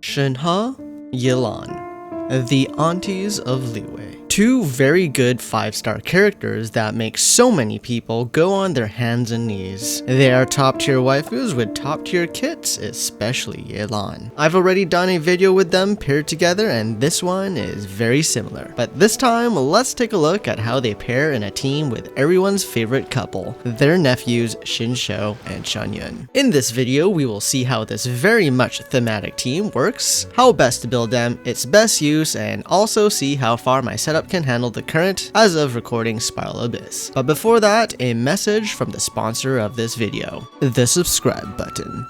Shenhe, Yelan, the aunties of Liyue. Two very good 5-star characters that make so many people go on their hands and knees. They are top tier waifus with top tier kits, especially Yelan. I've already done a video with them paired together and this one is very similar. But this time, let's take a look at how they pair in a team with everyone's favorite couple, their nephews Shenhe and Shenhe. In this video, we will see how this very much thematic team works, how best to build them, its best use, and also see how far my setup can handle the current as of recording Spiral Abyss. But before that, a message from the sponsor of this video, the subscribe button.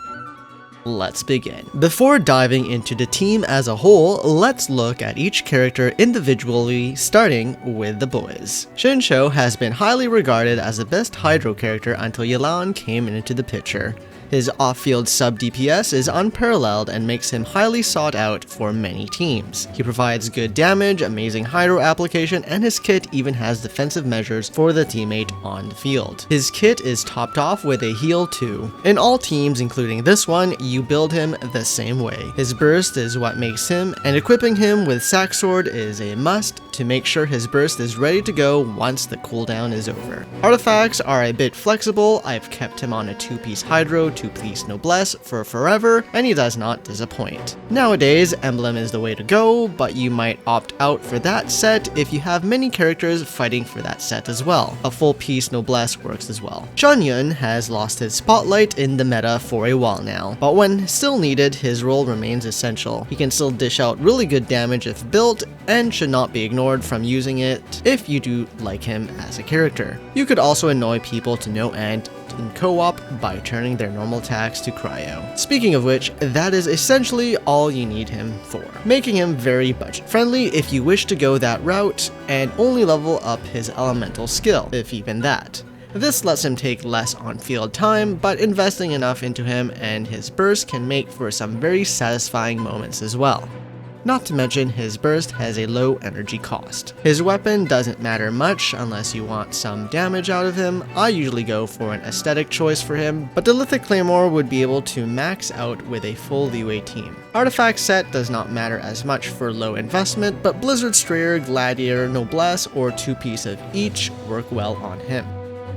Let's begin. Before diving into the team as a whole, let's look at each character individually, starting with the boys. Shenhe has been highly regarded as the best Hydro character until Yelan came into the picture. His off-field sub-DPS is unparalleled and makes him highly sought out for many teams. He provides good damage, amazing hydro application, and his kit even has defensive measures for the teammate on the field. His kit is topped off with a heal too. In all teams, including this one, you build him the same way. His burst is what makes him, and equipping him with Sack Sword is a must to make sure his burst is ready to go once the cooldown is over. Artifacts are a bit flexible. I've kept him on a 2-piece hydro to please noblesse for forever, and he does not disappoint. Nowadays, emblem is the way to go, but you might opt out for that set if you have many characters fighting for that set as well. A full piece noblesse works as well. Shenhe has lost his spotlight in the meta for a while now, but when still needed, his role remains essential. He can still dish out really good damage if built, and should not be ignored from using it if you do like him as a character. You could also annoy people to no end in co-op by turning their normal attacks to cryo. Speaking of which, that is essentially all you need him for, making him very budget friendly if you wish to go that route, and only level up his elemental skill, if even that. This lets him take less on-field time, but investing enough into him and his burst can make for some very satisfying moments as well. Not to mention, his burst has a low energy cost. His weapon doesn't matter much unless you want some damage out of him. I usually go for an aesthetic choice for him, but the Lithic Claymore would be able to max out with a full Liyue team. Artifact set does not matter as much for low investment, but Blizzard Strayer, Gladiator, Noblesse, or 2-piece of each work well on him.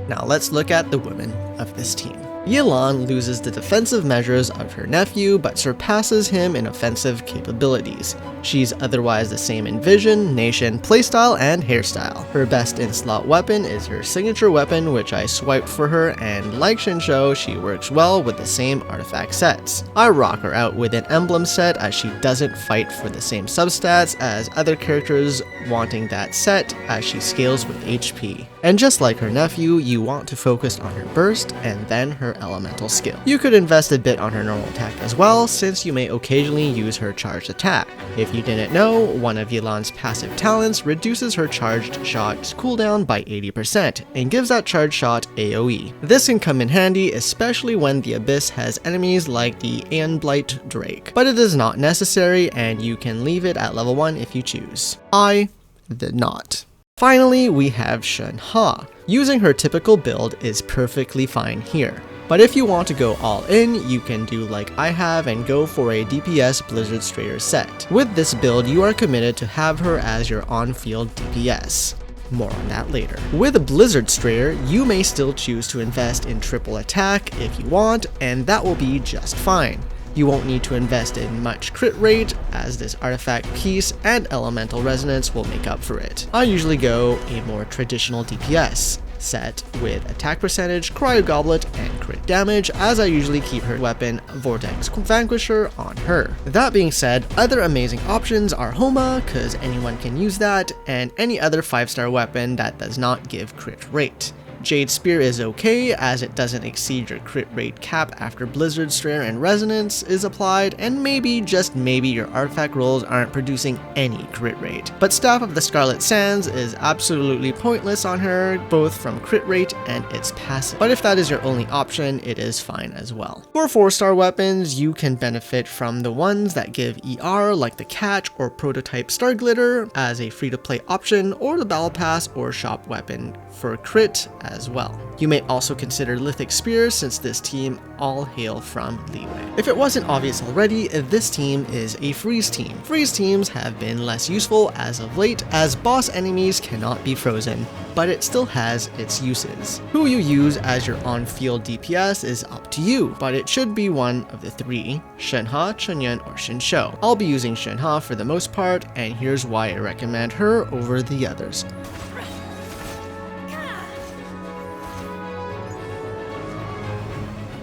Now let's look at the women of this team. Yelan loses the defensive measures of her nephew, but surpasses him in offensive capabilities. She's otherwise the same in vision, nation, playstyle, and hairstyle. Her best in-slot weapon is her signature weapon, which I swiped for her, and like Shenhe, she works well with the same artifact sets. I rock her out with an emblem set as she doesn't fight for the same substats as other characters wanting that set as she scales with HP. And just like her nephew, you want to focus on her burst and then her elemental skill. You could invest a bit on her normal attack as well, since you may occasionally use her charged attack. If you didn't know, one of Yelan's passive talents reduces her charged shot's cooldown by 80% and gives that charged shot AoE. This can come in handy, especially when the Abyss has enemies like the Aeonblight Drake, but it is not necessary and you can leave it at level 1 if you choose. I did not. Finally, we have Shenhe. Using her typical build is perfectly fine here. But if you want to go all in, you can do like I have and go for a DPS Blizzard Strayer set. With this build, you are committed to have her as your on-field DPS. More on that later. With a Blizzard Strayer, you may still choose to invest in triple attack if you want, and that will be just fine. You won't need to invest in much crit rate, as this artifact piece and elemental resonance will make up for it. I usually go a more traditional DPS set with attack percentage, cryo goblet, and crit damage, as I usually keep her weapon Vortex Vanquisher on her. That being said, other amazing options are Homa, cause anyone can use that, and any other 5-star weapon that does not give crit rate. Jade Spear is okay, as it doesn't exceed your crit rate cap after Blizzard Strayer and Resonance is applied, and maybe, just maybe, your artifact rolls aren't producing any crit rate. But Staff of the Scarlet Sands is absolutely pointless on her, both from crit rate and its passive. But if that is your only option, it is fine as well. For 4-star weapons, you can benefit from the ones that give ER, like the Catch or Prototype Star Glitter, as a free-to-play option, or the Battle Pass or Shop weapon for crit as as well. You may also consider Lithic Spears since this team all hail from Liyue. If it wasn't obvious already, this team is a freeze team. Freeze teams have been less useful as of late as boss enemies cannot be frozen, but it still has its uses. Who you use as your on-field DPS is up to you, but it should be one of the three: Shenhe, Chunyan, or Shenhe. I'll be using Shenhe for the most part, and here's why I recommend her over the others.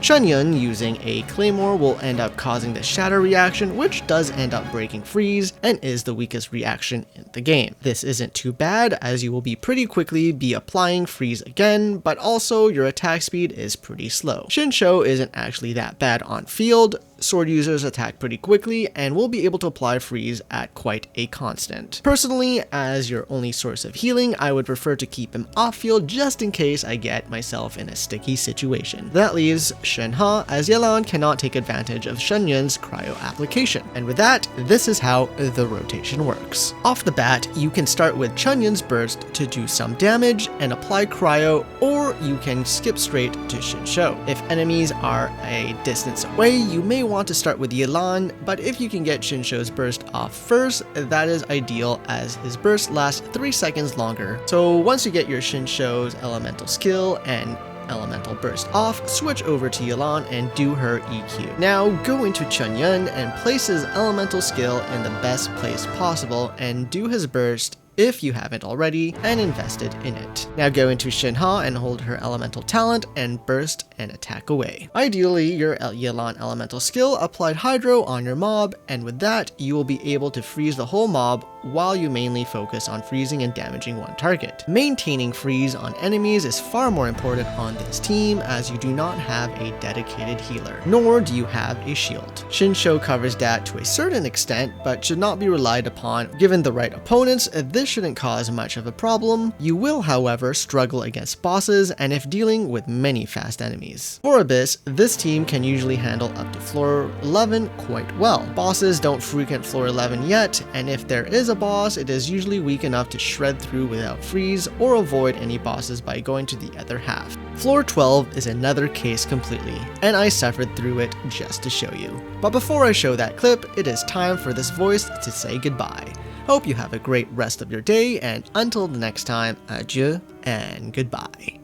Chunyan using a claymore will end up causing the shatter reaction, which does end up breaking freeze and is the weakest reaction in the game. This isn't too bad as you will be pretty quickly be applying freeze again, but also your attack speed is pretty slow. Shenhe isn't actually that bad on field. Sword users attack pretty quickly and will be able to apply freeze at quite a constant. Personally, as your only source of healing, I would prefer to keep him off field just in case I get myself in a sticky situation. That leaves Shenhe, as Yelan cannot take advantage of Chunyan's cryo application. And with that, this is how the rotation works. Off the bat, you can start with Chunyan's burst to do some damage and apply cryo, or you can skip straight to Shenhe. If enemies are a distance away, you may want to start with Yelan, but if you can get Shenhe's burst off first, that is ideal as his burst lasts 3 seconds longer. So once you get your Shenhe's elemental skill and elemental burst off, switch over to Yelan and do her EQ. Now go into Chunyan and place his elemental skill in the best place possible and do his burst if you haven't already, and invested in it. Now go into Shenhe and hold her elemental talent and burst and attack away. Ideally, your Yelan elemental skill applied hydro on your mob, and with that, you will be able to freeze the whole mob while you mainly focus on freezing and damaging one target. Maintaining freeze on enemies is far more important on this team as you do not have a dedicated healer, nor do you have a shield. Shenhe covers that to a certain extent, but should not be relied upon. Given the right opponents, this shouldn't cause much of a problem. You will, however, struggle against bosses and if dealing with many fast enemies. For Abyss, this team can usually handle up to floor 11 quite well. Bosses don't frequent floor 11 yet, and if there is a boss, it is usually weak enough to shred through without freeze or avoid any bosses by going to the other half. Floor 12 is another case completely, and I suffered through it just to show you. But before I show that clip, it is time for this voice to say goodbye. Hope you have a great rest of your day, and until the next time, adieu and goodbye.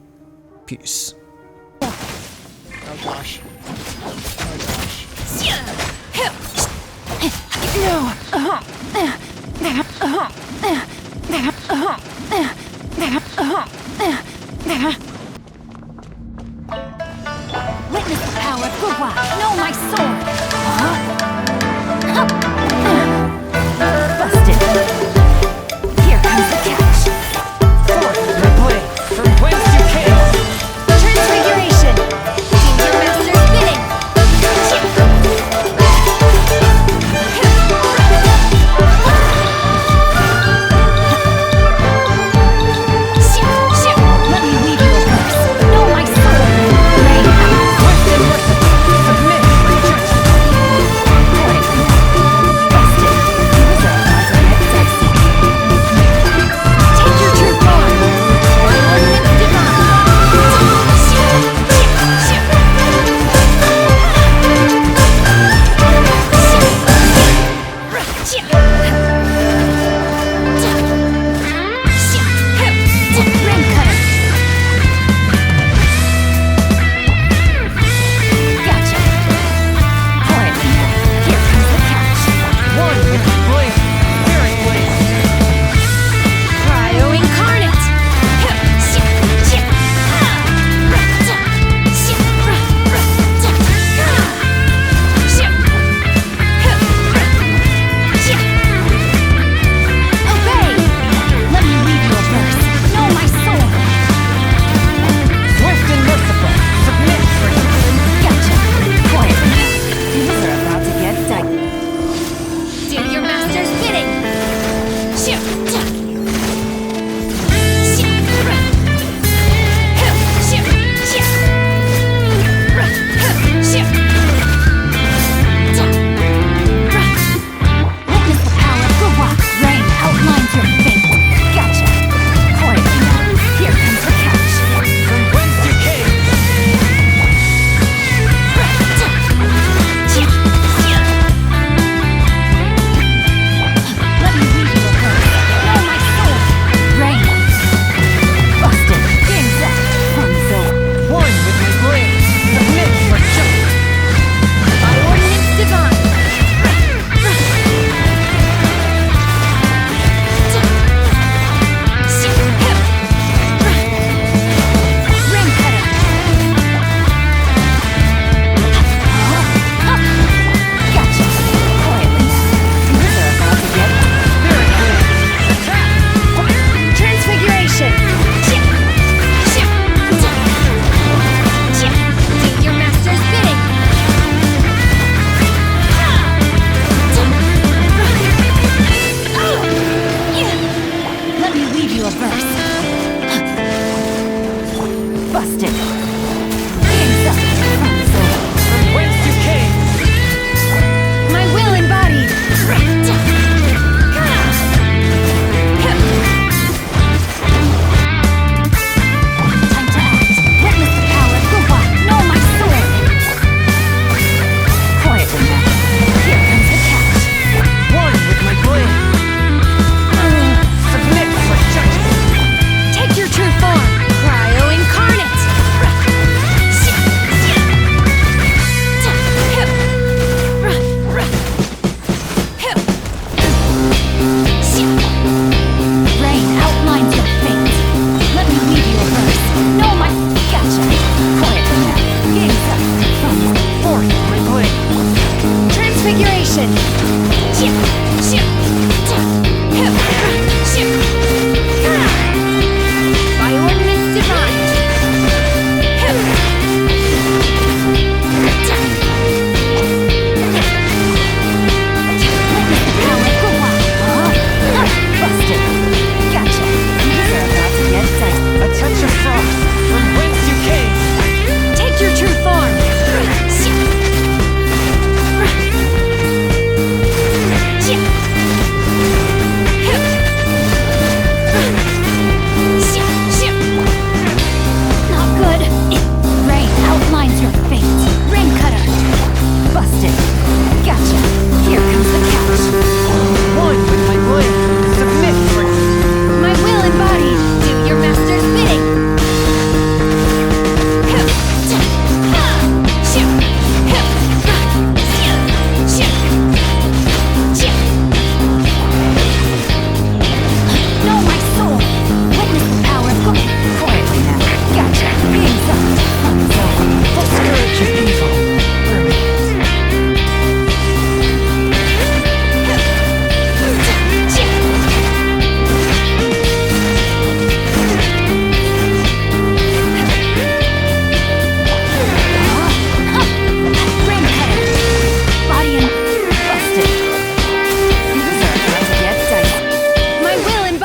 Peace. Oh gosh. Oh gosh. Witness the power of Gugwa! Know my sword! Huh?